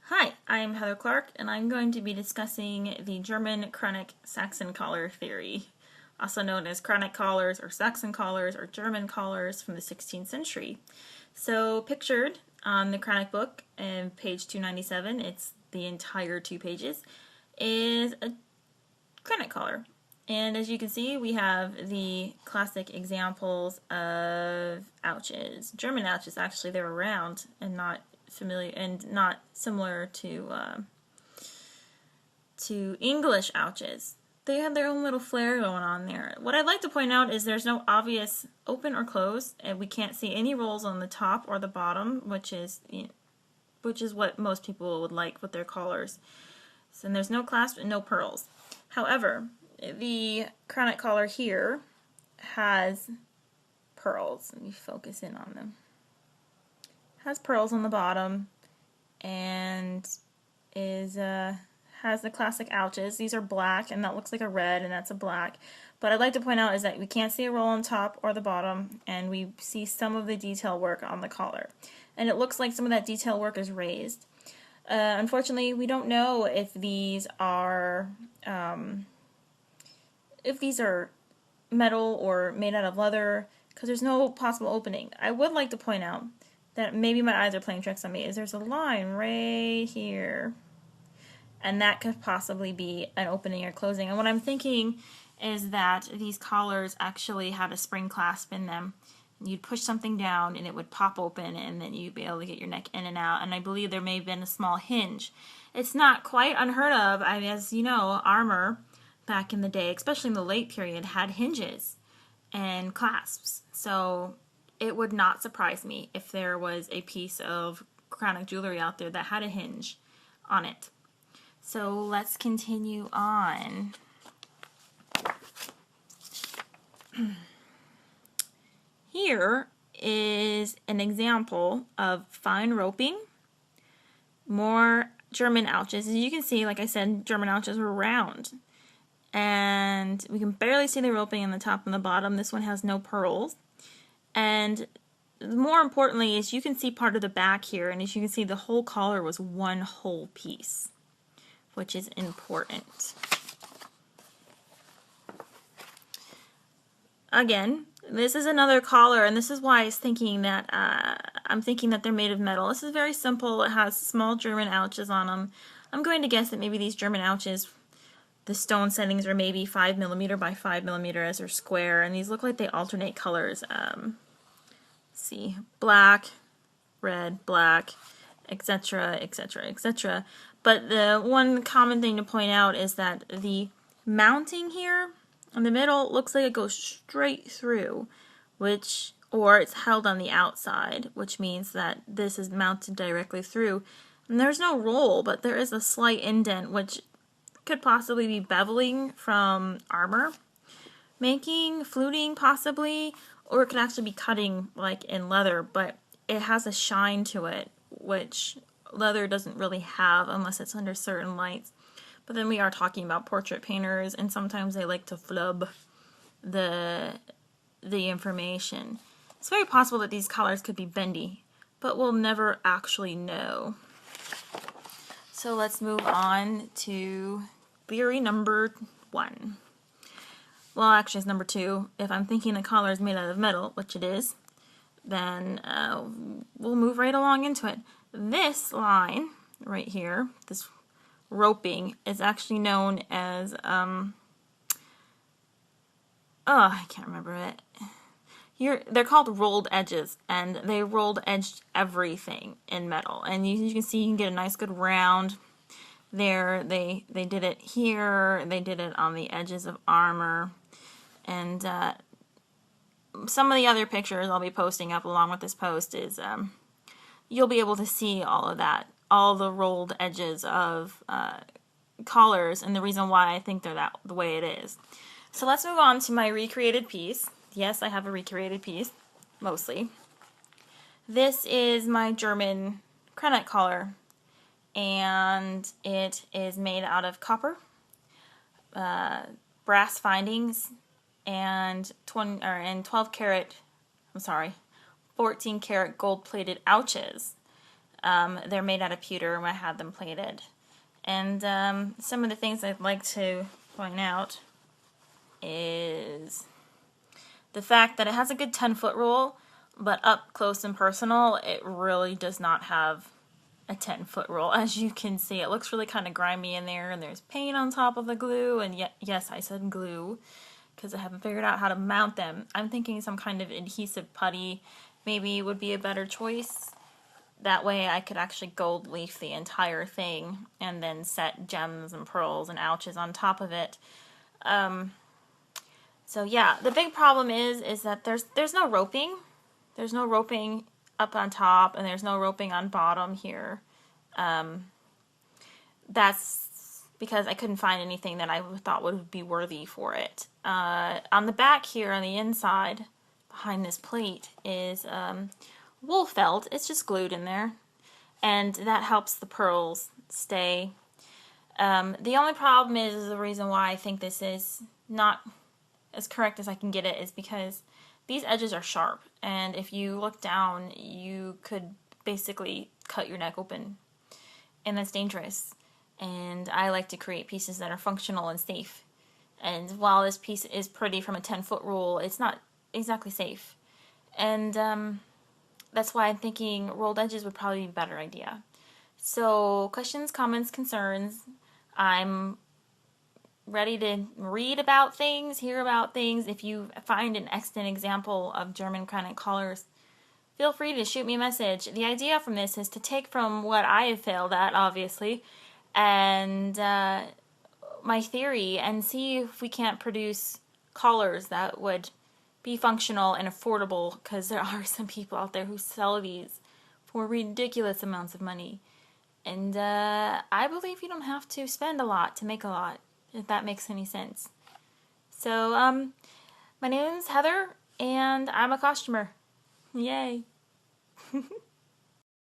Hi, I'm Heather Clark, and I'm going to be discussing the German Saxon Collar Theory, also known as chronic collars or Saxon collars or German collars from the 16th century. So, pictured on the chronic book in page 297, it's the entire 2 pages, is a chronic collar. And as you can see, we have the classic examples of ouches. German ouches, actually, they're around and not familiar and not similar to English ouches. They have their own little flair going on there. What I'd like to point out is there's no obvious open or close, and we can't see any rolls on the top or the bottom, which is what most people would like with their collars. So, and there's no clasp and no pearls. However, the chronic collar here has pearls. Let me focus in on them. Has pearls on the bottom and has the classic ouches. These are black, and that looks like a red, and that's a black. But I'd like to point out is that we can't see a roll on top or the bottom, and we see some of the detail work on the collar. And it looks like some of that detail work is raised. Unfortunately, we don't know if these are metal or made out of leather, because there's no possible opening. I would like to point out that maybe my eyes are playing tricks on me, is there's a line right here, and that could possibly be an opening or closing. And what I'm thinking is that these collars actually had a spring clasp in them. You'd push something down and it would pop open, and then you'd be able to get your neck in and out. And I believe there may have been a small hinge. It's not quite unheard of. I mean, as you know, armor back in the day, especially in the late period, had hinges and clasps. So it would not surprise me if there was a piece of chronic jewelry out there that had a hinge on it. So let's continue on. Here is an example of fine roping, more German ouches. As you can see, like I said, German ouches were round. And we can barely see the roping on the top and the bottom. This one has no pearls. And more importantly is you can see part of the back here, and as you can see, the whole collar was one whole piece, which is important. Again, this is another collar, and this is why I'm thinking that they're made of metal. This is very simple. It has small German ouches on them. I'm going to guess that maybe these German ouches, the stone settings are maybe 5mm by 5mm as they're square, and these look like they alternate colors. See, black, red, black, etc., etc., etc. But the one common thing to point out is that the mounting here in the middle looks like it goes straight through, or it's held on the outside, which means that this is mounted directly through. And there's no roll, but there is a slight indent, which could possibly be beveling from armor making, fluting possibly, or it could actually be cutting like in leather, but it has a shine to it, which leather doesn't really have unless it's under certain lights. But then we are talking about portrait painters, and sometimes they like to flub the information. It's very possible that these collars could be bendy, but we'll never actually know. So let's move on to theory number 1. Well, actually, it's number 2. If I'm thinking the collar is made out of metal, which it is, then we'll move right along into it. This line right here, this roping, is actually known as, I can't remember it. They're called rolled edges, and they rolled edged everything in metal. And you can see you can get a nice good round there. They did it here, they did it on the edges of armor, and some of the other pictures I'll be posting up along with this post is you'll be able to see all of that, all the rolled edges of collars, and the reason why I think they're the way it is. So let's move on to my recreated piece. Yes, I have a recreated piece, mostly. This is my German chronic collar, and it is made out of copper, brass findings, and 14 karat gold-plated ouches. They're made out of pewter when I had them plated. And some of the things I'd like to point out is the fact that it has a good 10-foot rule, but up close and personal, it really does not have a 10-foot rule. As you can see, it looks really kind of grimy in there, and there's paint on top of the glue, and yes, I said glue, because I haven't figured out how to mount them. I'm thinking some kind of adhesive putty maybe would be a better choice. That way I could actually gold leaf the entire thing and then set gems and pearls and ouches on top of it. So yeah, the big problem is that there's no roping. There's no roping up on top, and there's no roping on bottom here. That's because I couldn't find anything that I thought would be worthy for it. On the back here, on the inside, behind this plate, is wool felt. It's just glued in there, and that helps the pearls stay. The only problem is the reason why I think this is not as correct as I can get it is because these edges are sharp, and if you look down, you could basically cut your neck open, and that's dangerous. And I like to create pieces that are functional and safe. And while this piece is pretty from a 10-foot rule, it's not exactly safe. And that's why I'm thinking rolled edges would probably be a better idea. So, questions, comments, concerns. I'm ready to read about things, hear about things. If you find an extant example of German granite collars, feel free to shoot me a message. The idea from this is to take from what I have failed at, obviously, and my theory, and see if we can't produce collars that would be functional and affordable, because there are some people out there who sell these for ridiculous amounts of money. And I believe you don't have to spend a lot to make a lot, if that makes any sense. So, my name is Heather, and I'm a costumer. Yay!